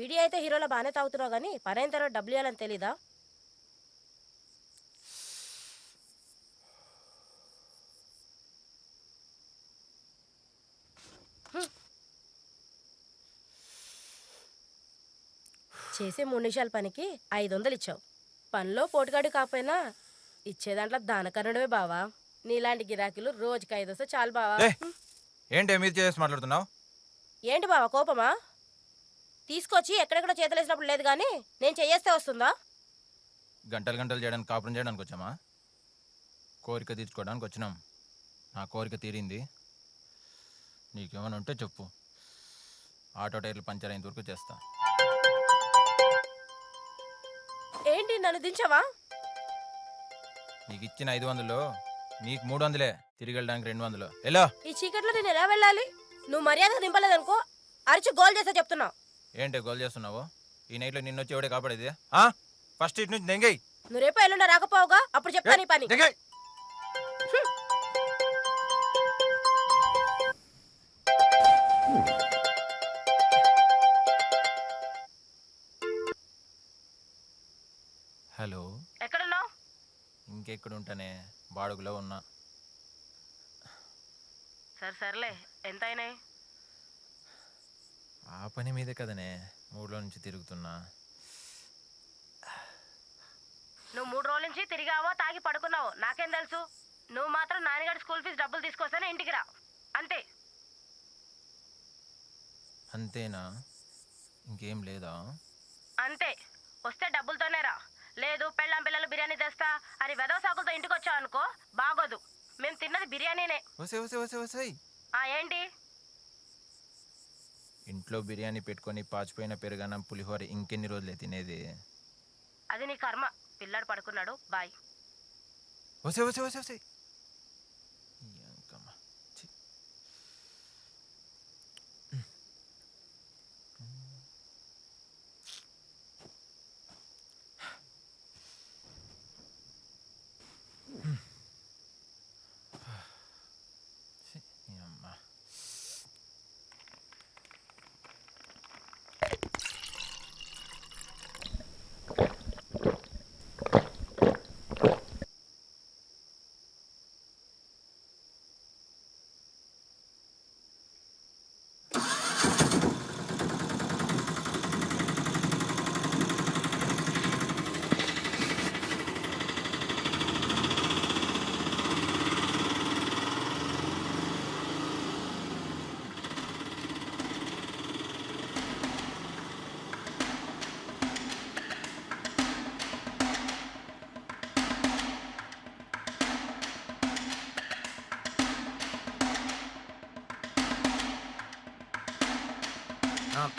బీడీ అయితే హీరోలో బాగానే తాగుతున్నావు కానీ పని అయిన తర్వాత డబ్బులు ఇవ్వాలని తెలీదా? చేసే 3 నిమిషాల పనికి 500 ఇచ్చావు. పనిలో పోటుగాడు కాకపోయినా ఇచ్చే దాంట్లో దానకరణమే బావా. నీలాంటి గిరాకీలు రోజుకి 5 వస్తే చాలు బావా. ఏంటి మీరు చేసి మాట్లాడుతున్నావు? ఏంటి బావా కోపమా? తీసుకొచ్చి ఎక్కడెక్కడో చేతలేసినప్పుడు లేదు కానీ నేను చెయ్యేస్తే వస్తుందా? గంటలు గంటలు చేయడానికి కాపురం చేయడానికి వచ్చామా? కోరిక తీర్చుకోవడానికి వచ్చినాం. నా కోరిక తీరింది. నీకేమైనా ఉంటే చెప్పు, ఆటో టైర్లు పంచర్ అయిన వరకు చేస్తా. ఏంటి నన్ను దించవా? నీకు ఇచ్చిన 500 నీకు 300, తిరిగి వెళ్ళడానికి 200. ఎలా ఈ చీకట్లో నేను ఎలా వెళ్ళాలి? నువ్వు మర్యాదగా దింపలేదనుకో అరిచి గోల్ చేస్తా చెప్తున్నా. ఏంటి గోల్ చేస్తున్నావు? ఈ నైట్లో నిన్ను వచ్చి ఎవడే కాపాడేది? ఫస్ట్ ఇటు నుంచి దెంగై. నువ్వు రేపు ఎల్లుండా రాకపోవుగా, అప్పుడు చెప్తా నీ పని. హలో, ఎక్కడున్నావు? ఇంకెక్కడ ఉంటానే, బాడుగులో ఉన్నా. సర్లే ఎంత అయినాయి? ఆ పని మీదే కదనే ఊళ్ళో నుంచి తిరుగుతున్నా. నువ్వు 3 రోజుల నుంచి తిరిగావో తాగి పడుకున్నావో నాకేం తెలుసు. నువ్వు మాత్రం నాన్నగారి స్కూల్ ఫీజు డబ్బులు తీసుకొస్తానే ఇంటికి రా, అంతే. అంతేనా? ఇంకేం లేదా? అంతే. వస్తే డబ్బులతోనే రా, లేదు పెళ్ళాం పిల్లలు బిర్యానీ తెస్తా అని వెదవ సాకులతో ఇంటికి వచ్చావు అనుకో బాగోదు. మేము తిన్నది బిర్యానీనే. ఏంటి? ఇంట్లో బిర్యానీ పెట్టుకొని పాచిపోయిన పెరుగన్నం పులిహోర ఇంకెన్ని రోజులే తినేది? అది నీ కర్మ. పిల్లాడు పడుకున్నాడు, బాయ్.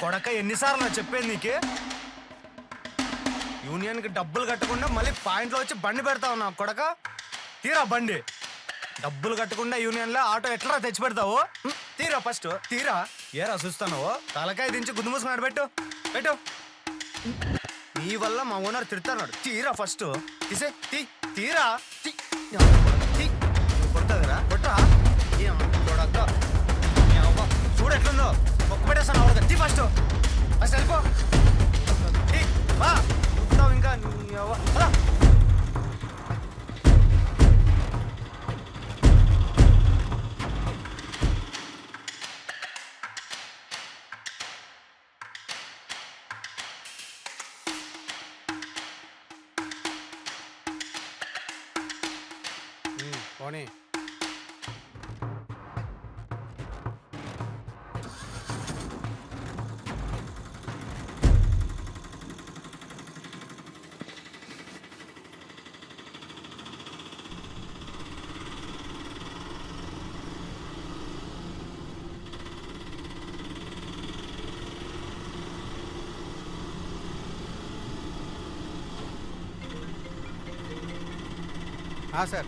కొడక ఎన్నిసార్లు చెప్పేది నీకే? యూనియన్కి డబ్బులు కట్టకుండా మళ్ళీ పాయింట్లో వచ్చి బండి పెడతావు నా కొడక. తీరా బండి. డబ్బులు కట్టకుండా యూనియన్లో ఆటో ఎట్లా తెచ్చి పెడతావు? తీరా ఫస్ట్ తీరా. ఏరా చూస్తాను తలకాయ దించి గుద్దు మూసుకున్నాడు. పెట్టు పెట్టు. నీ వల్ల మా ఓనర్ తిడతాడు. తీరా ఫస్ట్ తీసే తీరా. కొడతాదిరా కొట్టరా కొడక. చూడు ఎట్లుందో ఒక్క పెట్టేస్తాను అవడగా. తీ ఫస్ట్ ఫస్ట్ వెళ్ళిపో. ఇంకా పోనీ. సార్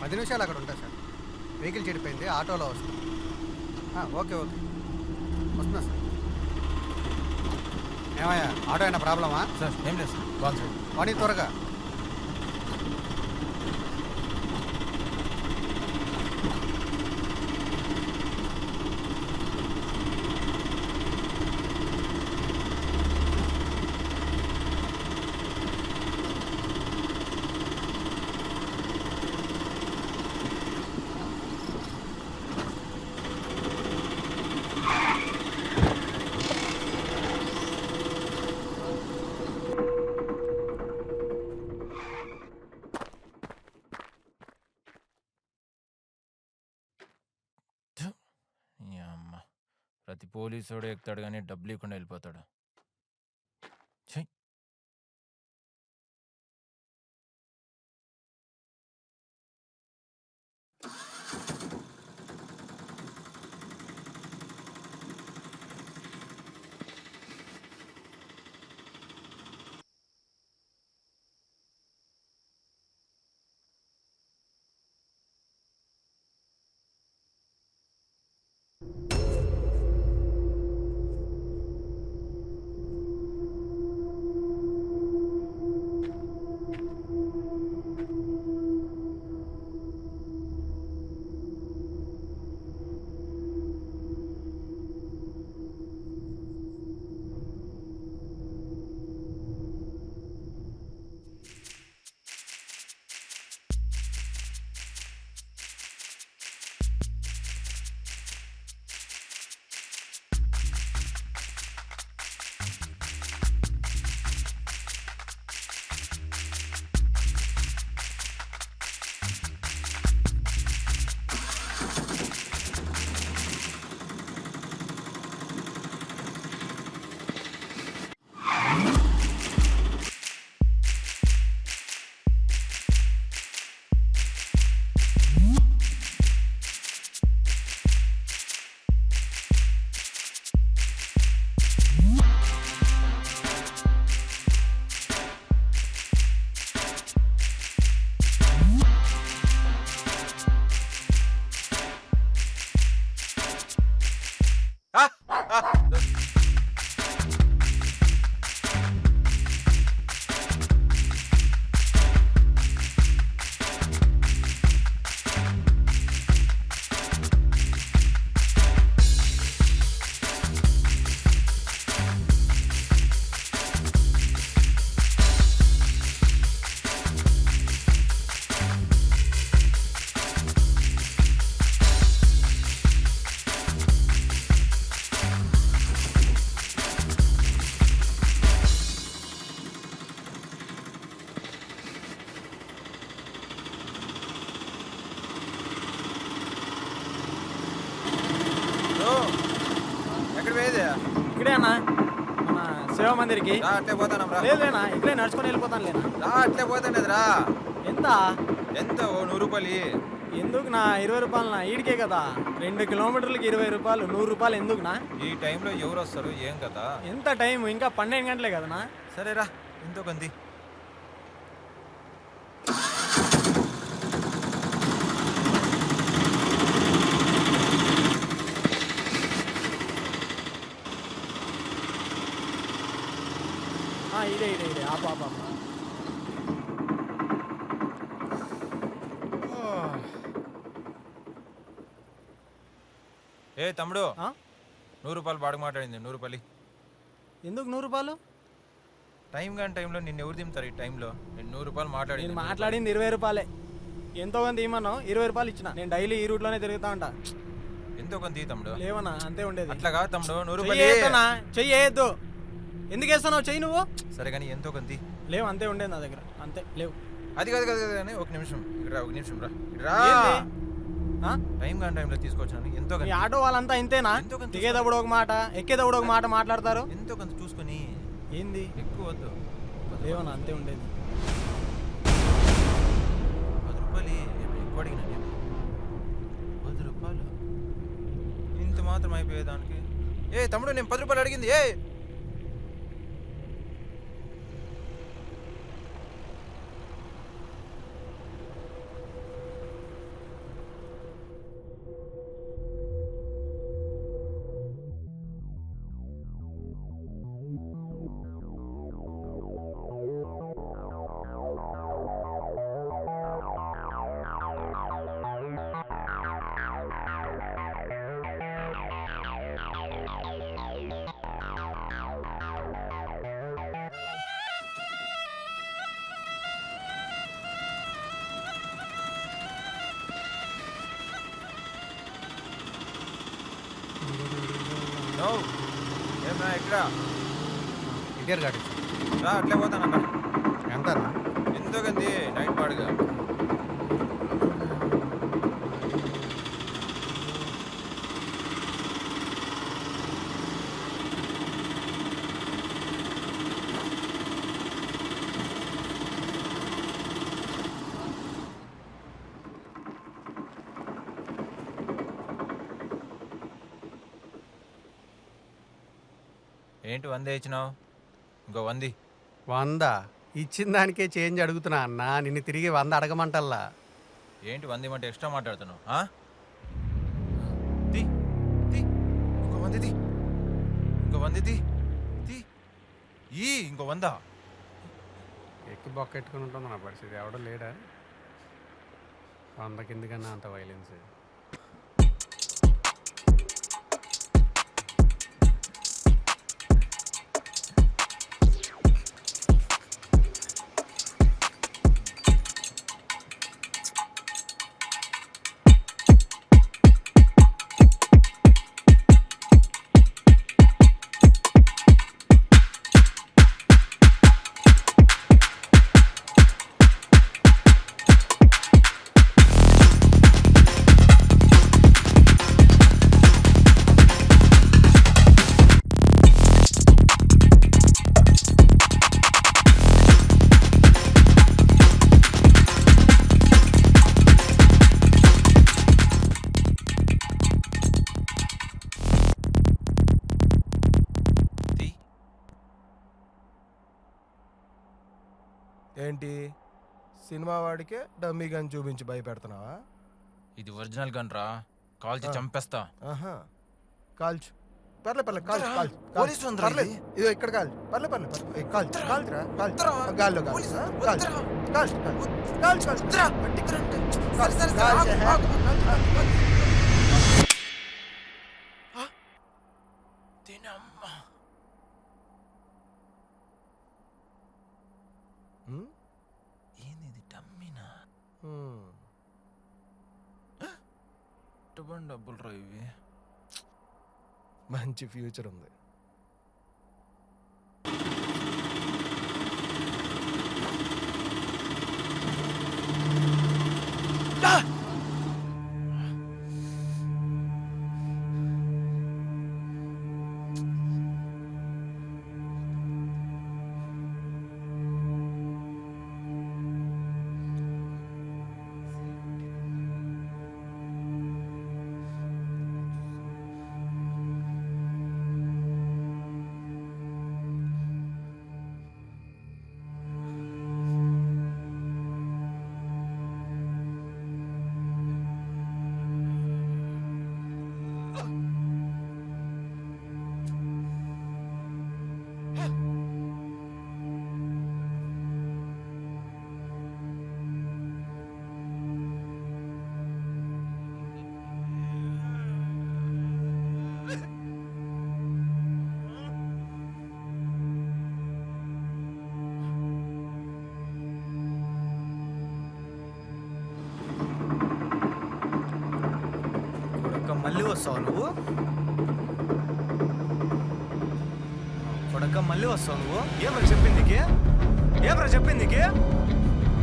10 నిమిషాలు అక్కడ ఉంటా సార్. వెహికల్ చెడిపోయింది, ఆటోలో వస్తాం. ఓకే వస్తున్నా సార్. ఏమయ్యా ఆటో అయినా ప్రాబ్లమా? సార్ ఏం లేదు సార్, బాగుంది సార్. పని త్వరగా. ప్రతి పోలీసోడు ఎక్కుతాడు కానీ డబ్బులు ఇవ్వకుండా వెళ్ళిపోతాడు. ఛీ! ఇక్కడే అన్నా మన శివ మందిరికి అట్లే పోతాను లేదేనా ఇక్కడే నడుచుకొని వెళ్ళిపోతాను లేనా అట్లే పోతాండేది రా. ఎంత ఎంత? ఓ 100 రూపాయలు. ఎందుకు నా 20 రూపాయలనా? ఈడికే కదా 2 కిలోమీటర్లకి 20 రూపాయలు. 100 రూపాయలు ఎందుకునా? ఈ టైంలో ఎవరు వస్తారు? ఏం కదా? ఎంత టైం? ఇంకా 12 గంటలే కదనా? సరేరా, ఎంతో కొంది. ఇదే ఆపా. ఏ తమ్ముడు, 100 రూపాయలు బాడుగు మాట్లాడింది. 100 రూపాయలు. ఎందుకు 100 రూపాయలు? టైం కానీ టైంలో నిన్ను ఎవరు దింపుతారు? ఈ టైంలో నేను 100 రూపాయలు నేను మాట్లాడింది 20 రూపాయలే. ఎంతో కొంత ఇమ్మను 20 రూపాయలు ఇచ్చిన. నేను డైలీ ఈ రూట్లోనే తిరుగుతా ఉంటా. ఎంతో కొంత తమ్ముడు. లేవనా? అంతే ఉండేది. అట్లా కాదు తమ్ముడు, 100 రూపాయలు చెయ్యి వేయద్దు. ఎందుకు వేస్తున్నావు చెయ్యి నువ్వు? సరే కానీ ఎంతో కొంత లేవు, అంతే ఉండేది నా దగ్గర. అంతే లేవు. అది కాదు కానీ ఒక నిమిషం ఇక్కడ రా. ఒక నిమిషం రా. టైం కానీ టైంలో తీసుకొచ్చాను. ఎంతో ఈ ఆటో వాళ్ళంతా ఇంతేనా? దిగేటప్పుడు ఒక మాట, ఎక్కేటప్పుడు ఒక మాట మాట్లాడతారు. ఎంతో కొంత చూసుకొని. ఏంది ఎక్కువ వద్దు. లేవనా? అంతే ఉండేది. 10 రూపాయలు ఎక్కువ అడిగినా నేను. 10 రూపాయలు ఇంత మాత్రం అయిపోయేదానికి. ఏ తమ్ముడు, నేను 10 రూపాయలు అడిగింది. ఏ ఏమన్నా ఇక్కడ ఇంటీరియర్ గాడి రా. అట్లే పోతానన్నా. ఎంత ఎంతో కంది నైట్ పాడుగా. ఏంటి 100 ఇచ్చినావు? ఇంకో 100. 100 ఇచ్చిన దానికే చేంజ్ అడుగుతున్నా అన్న, నిన్ను తిరిగి 100 అడగమంటల్లా. ఏంటి 100 ఇవ్వమంటే ఎక్స్ట్రా మాట్లాడుతున్నావు? తీ తీ ఇంకో 100 తీ, ఇంకో 100 తీ తీ ఇంకో 100. ఎక్కి బొక్క ఎట్టుకుని ఉంటుంది నా పరిస్థితి. ఎవడో లేడా 100 కిందకన్నా అంత వైలెన్స్? ఏంటి సినిమా వాడికే డమ్మీ గన్ చూపించి భయపెడుతున్నావా? ఇది ఒరిజినల్ గన్ రా, కాల్చి చంపేస్తా. ఆహా, కాల్చు. పర్లే పర్లే కాల్చు కాల్చు. పోలీసు ఉందిరా పర్లేదు, ఇది. ఇదో ఇక్కడ కాల్చు. పర్లే పర్లే పర్లే కాల్చు కాల్చురా కాల్చు. గాల్లో కాల్చు కాల్చు కాల్చు కాల్చు కాల్చు. ఏంది డమ్మీనా? డబ్బులు రా ఇవి. మంచి ఫ్యూచర్ ఉంది. మళ్ళీ వస్తావు నువ్వు? కొడక మళ్ళీ వస్తావు నువ్వు? ఏమరా చెప్పింది నీకే? ఏమరా చెప్పింది నీకే?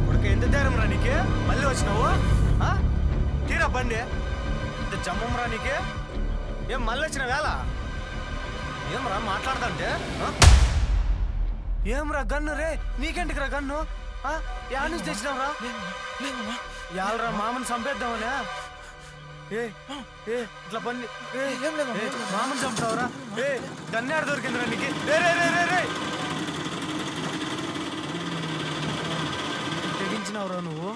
కొడక ఎంత ధైర్యం రా నీకే? మళ్ళీ వచ్చినావు? తీరా బండి ఇంత జమ్మం రా నీకే? ఏం మళ్ళీ వచ్చిన వేళ? ఏమరా మాట్లాడదంటే? ఏమరా గన్ను రే? నీకెందుకు రా గన్ను? యాడ్ నుంచి తెచ్చినావురా? యాలరా మామని చంపేద్దామనే? ఇట్లా పని మామని చంపుతావరా? గన్నేడ దొరికిందిరా నీకు? తెగించినావురా నువ్వు?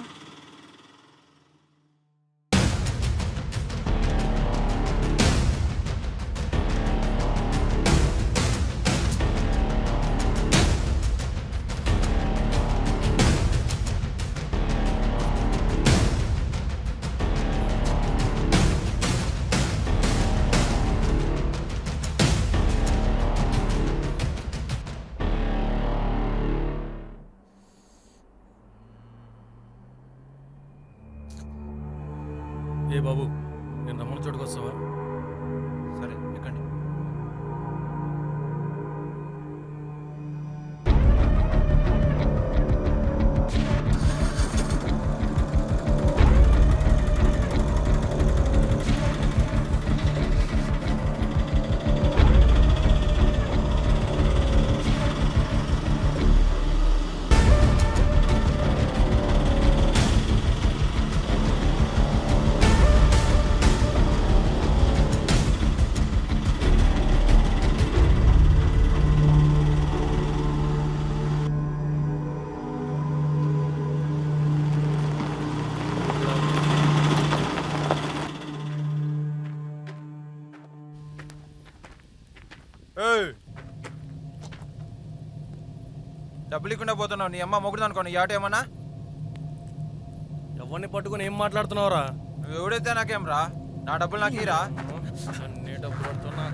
ఏ బాబు, నేను రమ్మని చోటుకు వస్తావా? సరే ఎక్కండి. డబ్బులు ఇవ్వకుండా పోతున్నావు. నీ అమ్మ మొగుడు అనుకోని ఈ ఆటో ఏమన్నా? ఎవరిని పట్టుకొని ఏం మాట్లాడుతున్నావురా? నువ్వు ఎవడైతే నాకేం రా, నా డబ్బులు నాకు ఇరా. అన్ని డబ్బులు పడుతున్నా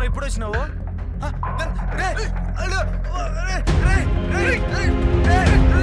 ఏంట్రా ఇప్పుడు వచ్చినావు? రే, అల్లు, రే, రే, రే, రే, రే, రే.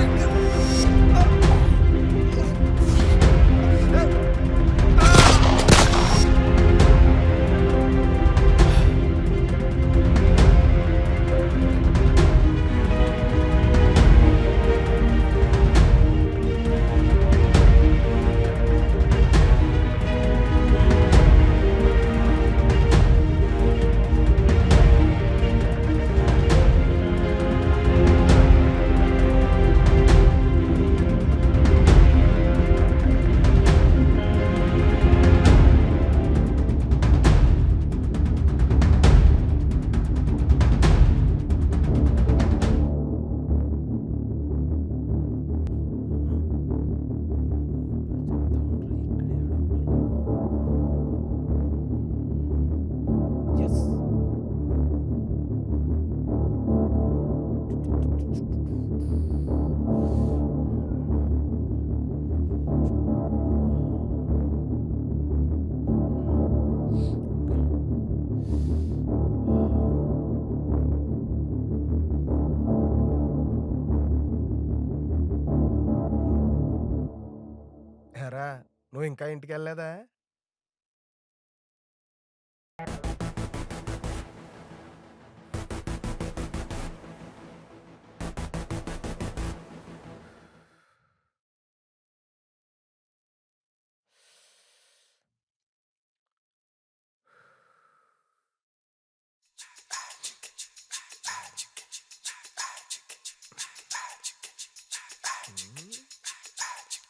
ఎరా నువ్వు ఇంకా ఇంటికి వెళ్ళలేదా?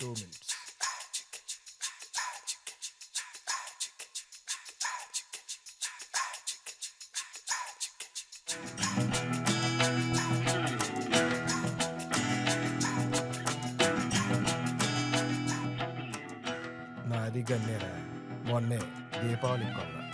Two minutes. నాది గన్నేరా, మొన్నే దీపావళి కొన్నా.